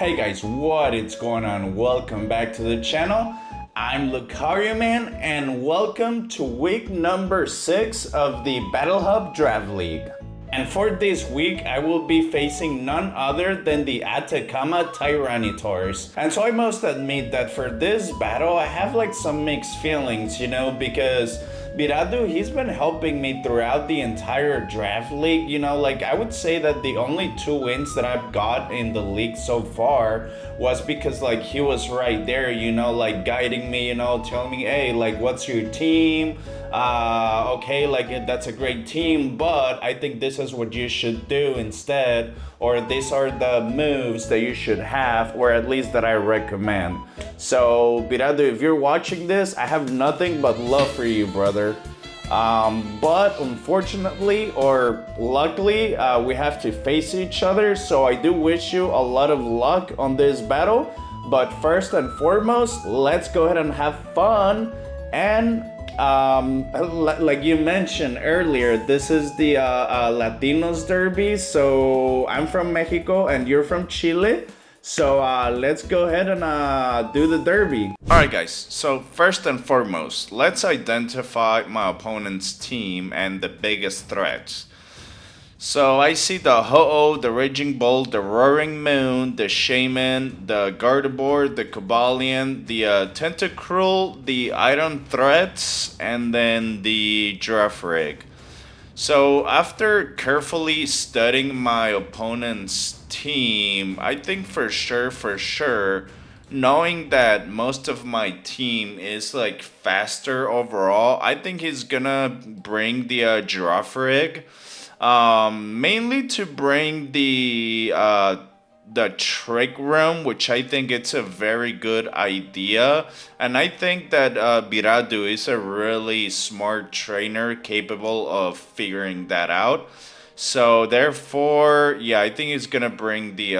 Hey guys, what is going on? Welcome back to the channel. I'm Lucario Man and welcome to week number 6 of the Battle Hub Draft League. And for this week, I will be facing none other than the Atacama Tyranitars. And so I must admit that for this battle, I have like some mixed feelings, because Biradu, he's been helping me throughout the entire draft league. Like I would say that the only 2 wins that I've got in the league so far was because like he was right there, like guiding me, telling me, hey, like what's your team? Okay, like that's a great team, but I think this is what you should do instead, or these are the moves that you should have, or at least that I recommend. So Biradu, if you're watching this, I have nothing but love for you, brother. But unfortunately or luckily, we have to face each other, so I do wish you a lot of luck on this battle. But first and foremost, let's go ahead and have fun. And like you mentioned earlier, this is the Latinos Derby. So I'm from Mexico and you're from Chile. So let's go ahead and do the derby. Alright guys, so first and foremost, let's identify my opponent's team and the biggest threats. So I see the Ho-Oh, the Raging Bull, the Roaring Moon, the Shaman, the Gardevoir, the Cobalion, the Tentacruel, the Iron Threats, and then the Girafarig. So after carefully studying my opponent's team, I think for sure, knowing that most of my team is like faster overall, I think he's gonna bring the Girafarig. Mainly to bring the trick room, which I think it's a very good idea, and I think that Biradu is a really smart trainer capable of figuring that out. So therefore, yeah, I think he's gonna bring the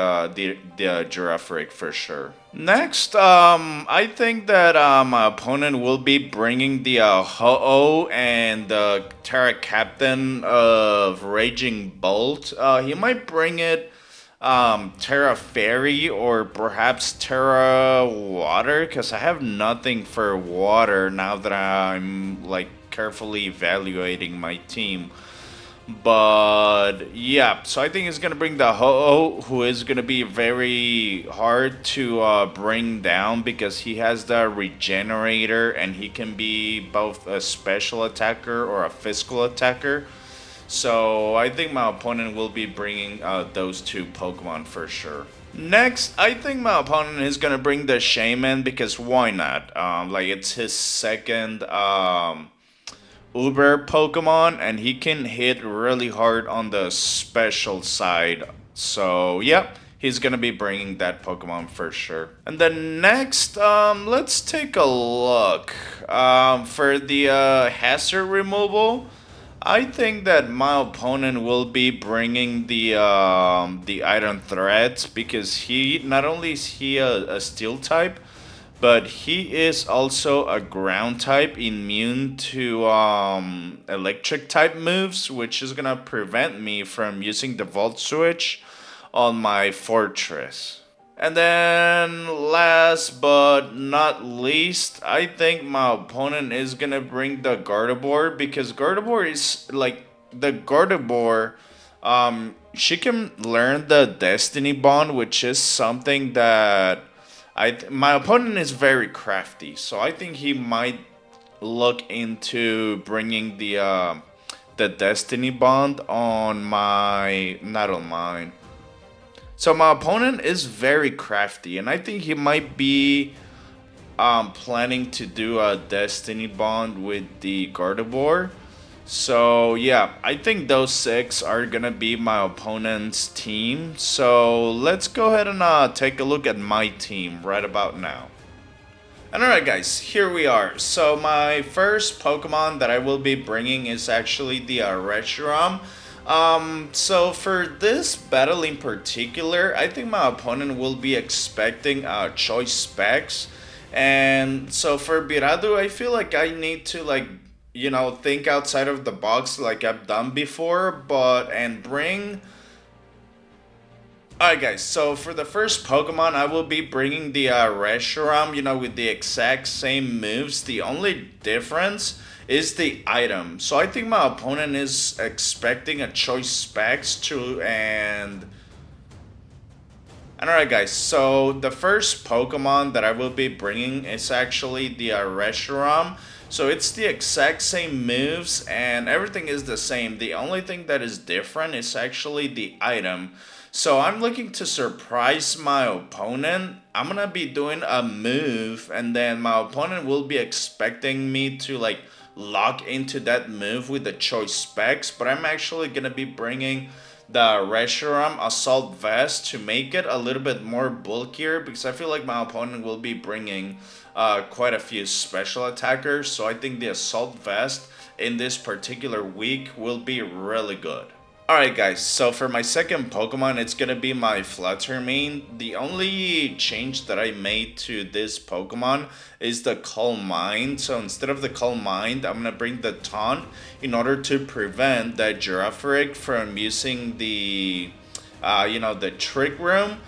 Girafarig for sure. Next, I think that my opponent will be bringing the Ho-Oh and the Terra Captain of Raging Bolt. He might bring it Terra Fairy or perhaps Terra Water, because I have nothing for water now that I'm like carefully evaluating my team. But yeah, so I think it's gonna bring the Ho-Oh, who is gonna be very hard to bring down because he has the Regenerator and he can be both a special attacker or a physical attacker. So I think my opponent will be bringing those 2 Pokemon for sure. Next, I think my opponent is gonna bring the Shaman because why not? Like it's his second Uber Pokemon, and he can hit really hard on the special side. So yeah, he's gonna be bringing that Pokemon for sure. And then next, let's take a look. For the hazard removal, I think that my opponent will be bringing the Iron Threats because he not only is he a Steel type, but he is also a ground type immune to electric type moves, which is gonna prevent me from using the Volt Switch on my Fortress. And then last but not least, I think my opponent is gonna bring the Gardevoir because Gardevoir is like the Gardevoir. She can learn the Destiny Bond, which is something that my opponent is very crafty, so I think he might look into bringing the Destiny Bond on not on mine. So my opponent is very crafty, and I think he might be planning to do a Destiny Bond with the Gardevoir. So yeah, I think those 6 are gonna be my opponent's team. So let's go ahead and take a look at my team right about now. And alright guys, here we are. So my first Pokemon that I will be bringing is actually the Reshiram. So for this battle in particular, I think my opponent will be expecting choice specs. And so for Biradu, I feel like I need to like think outside of the box like I've done before, and bring Alright guys, so for the first Pokemon, I will be bringing the Reshiram, with the exact same moves. The only difference is the item. So I think my opponent is expecting a Choice Specs to, and alright guys, so the first Pokemon that I will be bringing is actually the Reshiram. So it's the exact same moves and everything is the same. The only thing that is different is actually the item. So I'm looking to surprise my opponent. I'm gonna be doing a move and then my opponent will be expecting me to like lock into that move with the Choice Specs, but I'm actually gonna be bringing the Reshiram Assault Vest to make it a little bit more bulkier because I feel like my opponent will be bringing quite a few special attackers, so I think the Assault Vest in this particular week will be really good. Alright guys, so for my second Pokemon, it's gonna be my Fluttermane. The only change that I made to this Pokemon is the Calm Mind. So instead of the Calm Mind, I'm gonna bring the Taunt in order to prevent that Girafarig from using the, the Trick Room.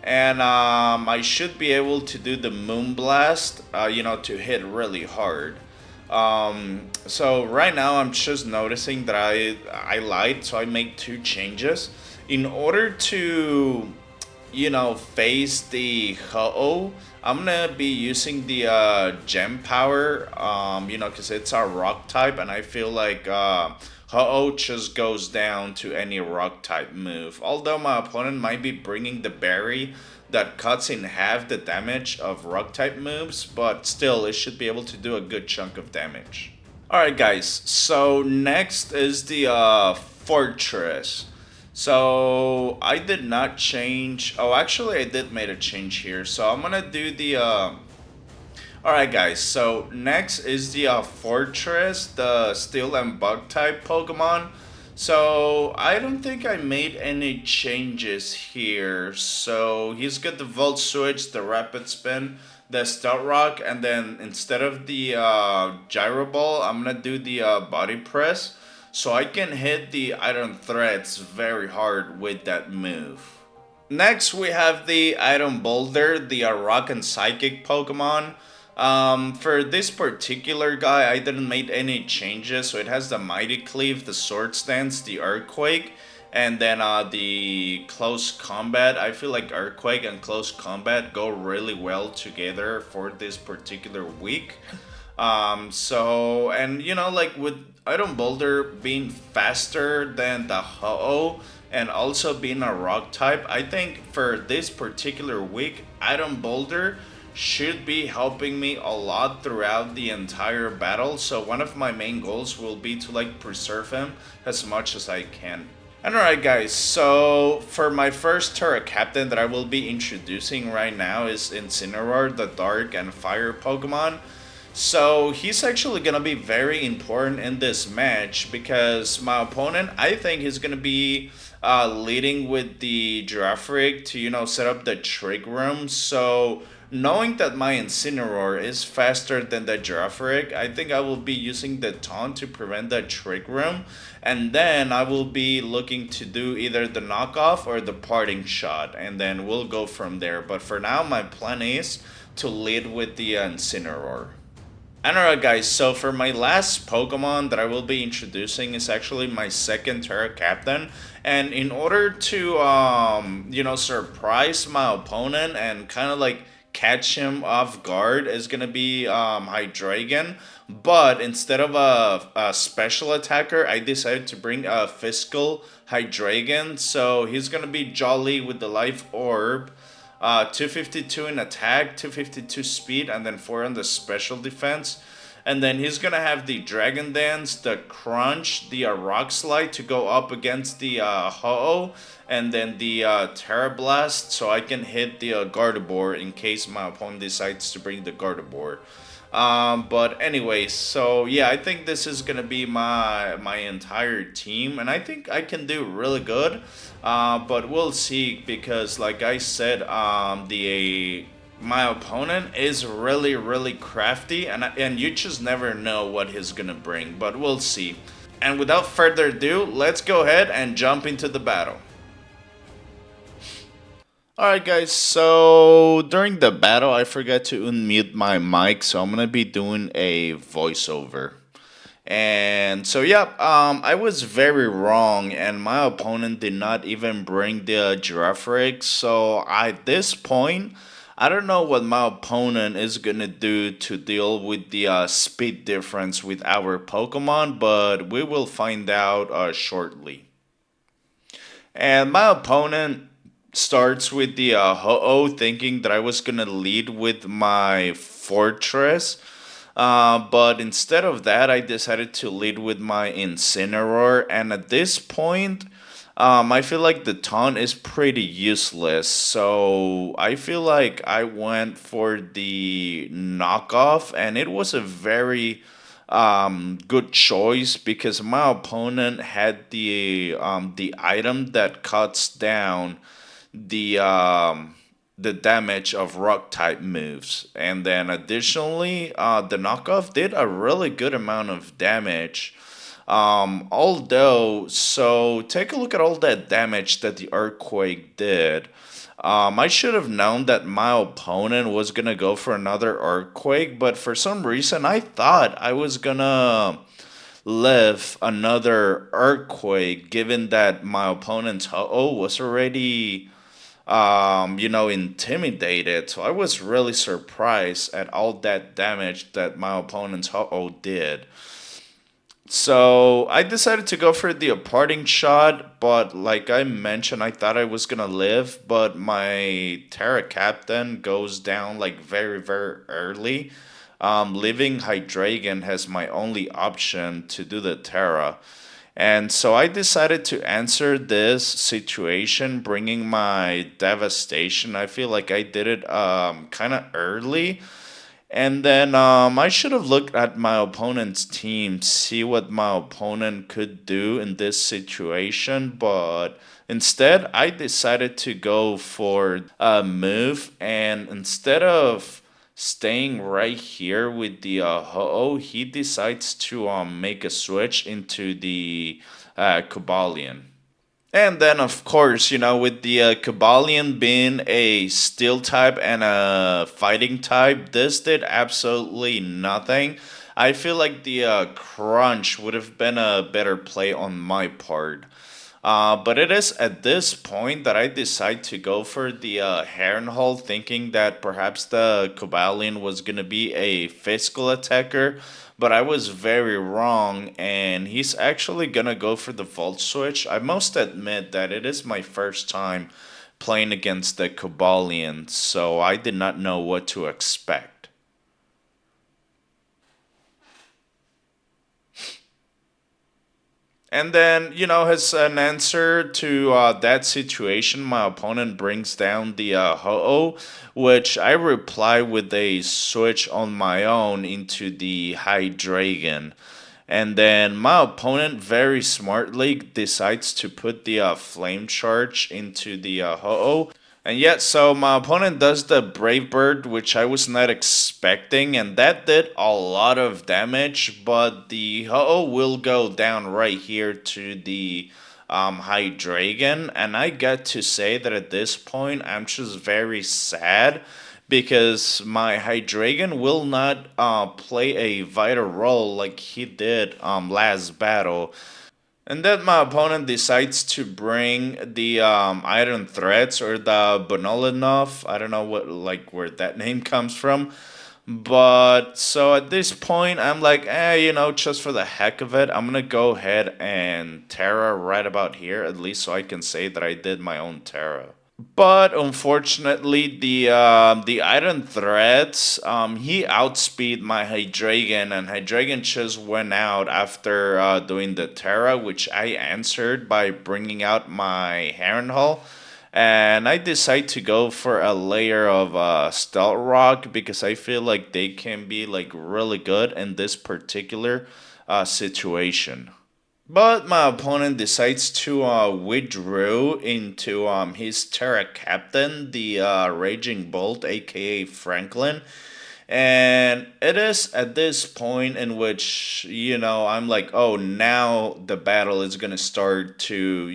And I should be able to do the Moonblast, to hit really hard. So right now I'm just noticing that I lied, so I make two changes in order to face the Ho-Oh. I'm gonna be using the Gem Power, because it's a rock type and I feel like Ho-Oh just goes down to any rock type move, although my opponent might be bringing the berry that cuts in half the damage of rock type moves, but still it should be able to do a good chunk of damage. Alright guys, so next is the Fortress. So I did not change, oh actually I did make a change here, so I'm gonna do the alright guys, so next is the Fortress, the Steel and Bug type Pokemon. So I don't think I made any changes here. So he's got the Volt Switch, the Rapid Spin, the Stealth Rock, and then instead of the Gyro Ball, I'm gonna do the Body Press. So I can hit the Iron Threats very hard with that move. Next we have the Iron Boulder, the Rock and Psychic Pokemon. For this particular guy, I didn't make any changes, so it has the Mighty Cleave, the Sword Stance, the Earthquake, and then the Close Combat. I feel like Earthquake and Close Combat go really well together for this particular week. Like with Iron Boulder being faster than the Ho-Oh and also being a rock type, I think for this particular week, Iron Boulder should be helping me a lot throughout the entire battle. So one of my main goals will be to like preserve him as much as I can. And alright guys, so for my first Terra Captain that I will be introducing right now is Incineroar, the Dark and Fire Pokemon. So he's actually gonna be very important in this match because my opponent, I think he's gonna be leading with the Girafarig to set up the Trick Room. So knowing that my Incineroar is faster than the Girafarig, I think I will be using the Taunt to prevent that Trick Room. And then I will be looking to do either the knockoff or the parting shot. And then we'll go from there. But for now, my plan is to lead with the Incineroar. And alright guys, so for my last Pokemon that I will be introducing is actually my second Terra Captain. And in order to, surprise my opponent and kind of like catch him off guard is gonna be Hydreigon, but instead of a special attacker, I decided to bring a physical Hydreigon. So he's gonna be jolly with the Life Orb, 252 in attack, 252 speed, and then 4 on the special defense. And then he's gonna have the Dragon Dance, the Crunch, the Rock Slide to go up against the Ho-Oh, and then the Terra Blast, so I can hit the Gardevoir in case my opponent decides to bring the Gardevoir. But anyways, so yeah, I think this is gonna be my entire team, and I think I can do really good. But we'll see because, like I said, my opponent is really crafty, and you just never know what he's gonna bring. But we'll see. And without further ado, let's go ahead and jump into the battle. Alright, guys, so during the battle, I forgot to unmute my mic, so I'm gonna be doing a voiceover. And so, yeah, I was very wrong, and my opponent did not even bring the giraffe rig. So at this point, I don't know what my opponent is gonna do to deal with the speed difference with our Pokemon, but we will find out shortly. And my opponent starts with the Ho-Oh, thinking that I was gonna lead with my Fortress. But instead of that, I decided to lead with my Incineroar. And at this point, I feel like the taunt is pretty useless. So I feel like I went for the knockoff, and it was a very good choice because my opponent had the item that cuts down the damage of rock type moves. And then additionally, the knockoff did a really good amount of damage. Although, so take a look at all that damage that the earthquake did. I should have known that my opponent was gonna go for another earthquake, but for some reason I thought I was gonna live another earthquake, given that my opponent's Ho-Oh was already intimidated. So I was really surprised at all that damage that my opponent's Ho-Oh did. So I decided to go for the parting shot, but like I mentioned, I thought I was gonna live, but my Terra Captain goes down like very, very early. Leaving Hydreigon as my only option to do the Terra. And so I decided to answer this situation, bringing my devastation. I feel like I did it kind of early. And then I should have looked at my opponent's team, see what my opponent could do in this situation. But instead, I decided to go for a move. And instead of staying right here with the Ho-Oh, he decides to make a switch into the Cobalion. And then, of course, with the Cobalion being a steel type and a fighting type, this did absolutely nothing. I feel like the crunch would have been a better play on my part. But it is at this point that I decide to go for the Herrenhall, thinking that perhaps the Cobalion was going to be a physical attacker. But I was very wrong, and he's actually going to go for the Volt Switch. I must admit that it is my first time playing against the Cobalion, so I did not know what to expect. And then, as an answer to that situation, my opponent brings down the Ho-Oh, which I reply with a switch on my own into the Hydreigon. And then my opponent very smartly decides to put the Flame Charge into the Ho-Oh. And yet, so my opponent does the Brave Bird, which I was not expecting, and that did a lot of damage, but the Ho-Oh will go down right here to the Hydreigon, and I got to say that at this point, I'm just very sad because my Hydreigon will not play a vital role like he did last battle. And then my opponent decides to bring the Iron Threats or the Bonolinov. I don't know what where that name comes from. But so at this point, I'm like, just for the heck of it, I'm gonna go ahead and Terra right about here, at least so I can say that I did my own Terra. But unfortunately, the Iron Threats, he outspeed my Hydreigon, and Hydreigon just went out after doing the Terra, which I answered by bringing out my Harrenhal. And I decide to go for a layer of Stealth Rock because I feel like they can be like really good in this particular situation. But my opponent decides to withdraw into his Terra Captain, the Raging Bolt, aka Franklin. And it is at this point in which, I'm like, oh, now the battle is going to start to,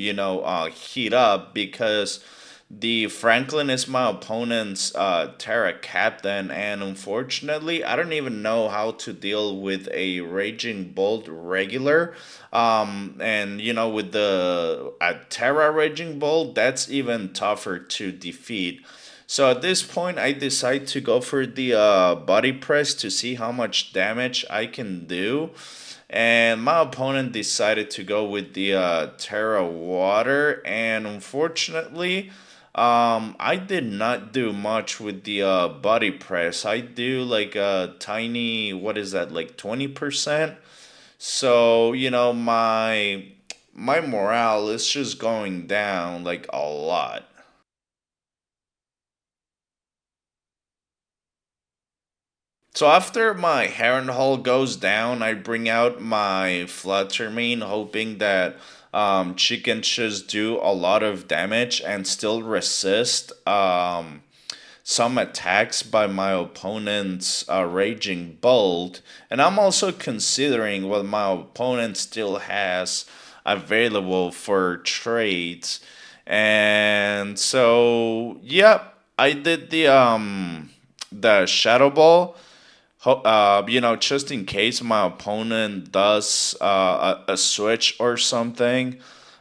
heat up because The Franklin is my opponent's Terra Captain, and unfortunately, I don't even know how to deal with a Raging Bolt regular. And with the Terra Raging Bolt, that's even tougher to defeat. So at this point, I decide to go for the body press to see how much damage I can do. And my opponent decided to go with the Terra Water, and unfortunately, I did not do much with the body press. I do like a tiny, what is that, like 20%? So, my morale is just going down like a lot. So after my Heron Hall goes down, I bring out my Fluttermane, hoping that she can just do a lot of damage and still resist some attacks by my opponent's Raging Bolt. And I'm also considering what my opponent still has available for trades. And so, yep, I did the Shadow Ball. Just in case my opponent does a switch or something.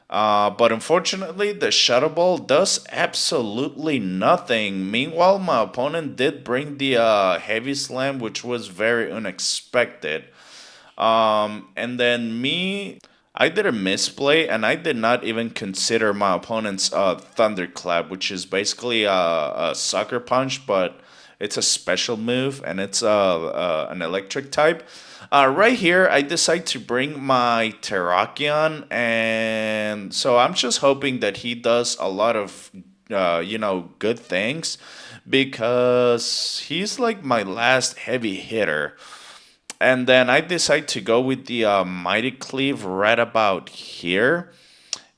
But unfortunately, the Shadow Ball does absolutely nothing. Meanwhile, my opponent did bring the Heavy Slam, which was very unexpected. And then I did a misplay, and I did not even consider my opponent's Thunderclap, which is basically a Sucker Punch, but it's a special move, and it's an electric type. Right here, I decide to bring my Terrakion, and so I'm just hoping that he does a lot of, good things, because he's like my last heavy hitter. And then I decide to go with the Mighty Cleave right about here.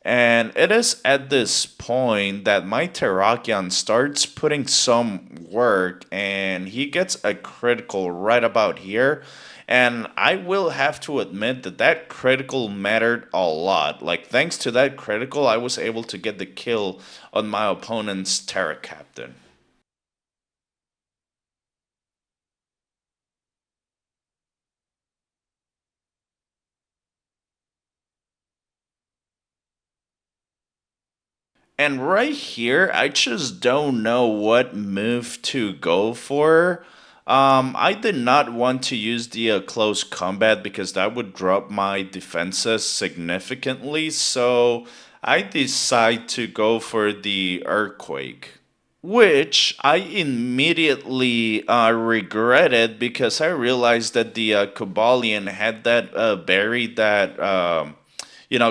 And it is at this point that my Terrakion starts putting some work, and he gets a critical right about here. And I will have to admit that that critical mattered a lot. Like, thanks to that critical, I was able to get the kill on my opponent's Terra Captain. And right here, I just don't know what move to go for. I did not want to use the close combat because that would drop my defenses significantly. So I decide to go for the earthquake, which I immediately regretted because I realized that the Kobalion had that berry that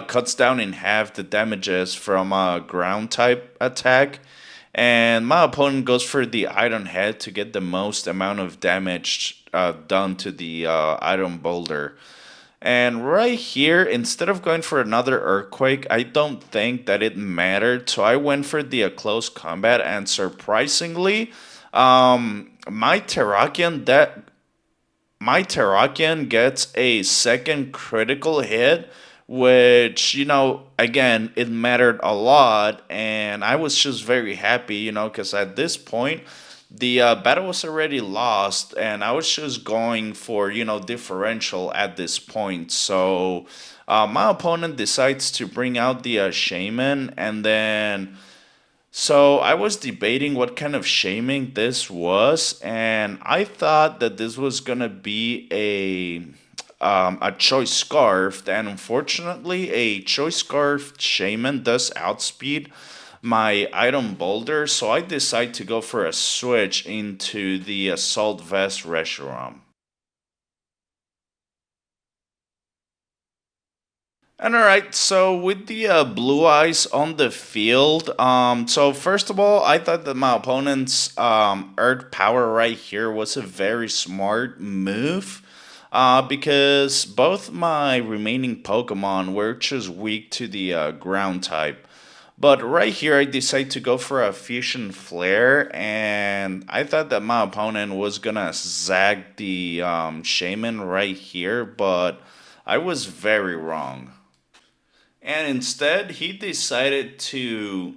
cuts down in half the damages from a ground type attack. And my opponent goes for the Iron Head to get the most amount of damage done to the Iron Boulder. And right here, instead of going for another Earthquake, I don't think that it mattered. So I went for the close combat, and surprisingly, my Terrakion gets a second critical hit, which, again, it mattered a lot. And I was just very happy, because at this point, the battle was already lost, and I was just going for, differential at this point. So my opponent decides to bring out the Shaman, and then. So I was debating what kind of shaming this was, and I thought that this was gonna be a choice scarf, and unfortunately, a choice scarf shaman does outspeed my item boulder, so I decide to go for a switch into the assault vest reshiram. And all right, so with the blue eyes on the field, so first of all, I thought that my opponent's Earth Power right here was a very smart move, because both my remaining Pokemon were just weak to the ground type. But right here, I decide to go for a Fusion Flare, and I thought that my opponent was gonna zag the Shaman right here, but I was very wrong. And instead, he decided to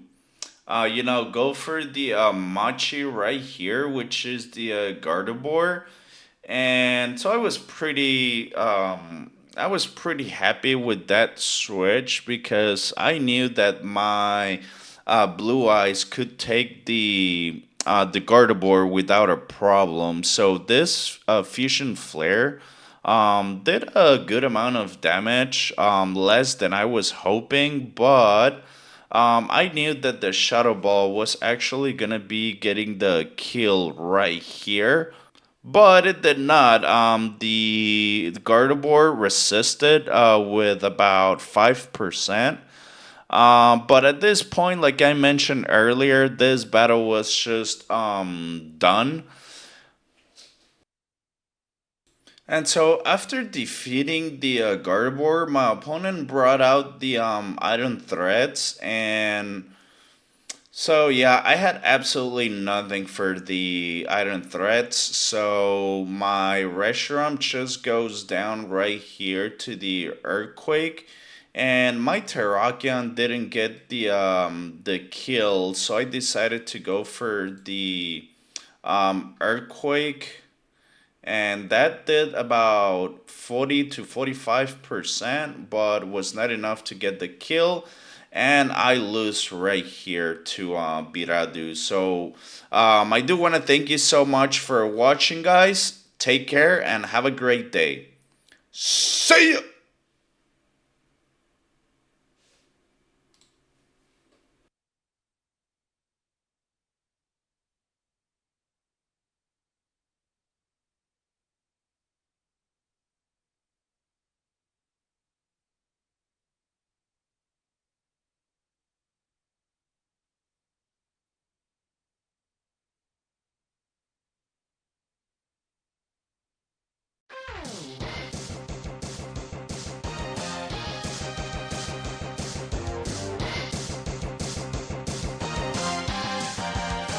go for the Machi right here, which is the Gardevoir. And so I was pretty happy with that switch because I knew that my Blue Eyes could take the Gardevoir without a problem. So this Fusion Flare did a good amount of damage, less than I was hoping, but I knew that the Shadow Ball was actually gonna be getting the kill right here. But it did not. The Gardevoir resisted with about 5%. But at this point, like I mentioned earlier, this battle was just done. And so after defeating the Gardevoir, my opponent brought out the Iron Threads, and so yeah, I had absolutely nothing for the Iron Threads. So my Reshiram just goes down right here to the Earthquake, and my Terrakion didn't get the kill, so I decided to go for the Earthquake, and that did about 40 to 45%, but was not enough to get the kill. And I lose right here to Biradu. So I do want to thank you so much for watching, guys. Take care and have a great day. See ya!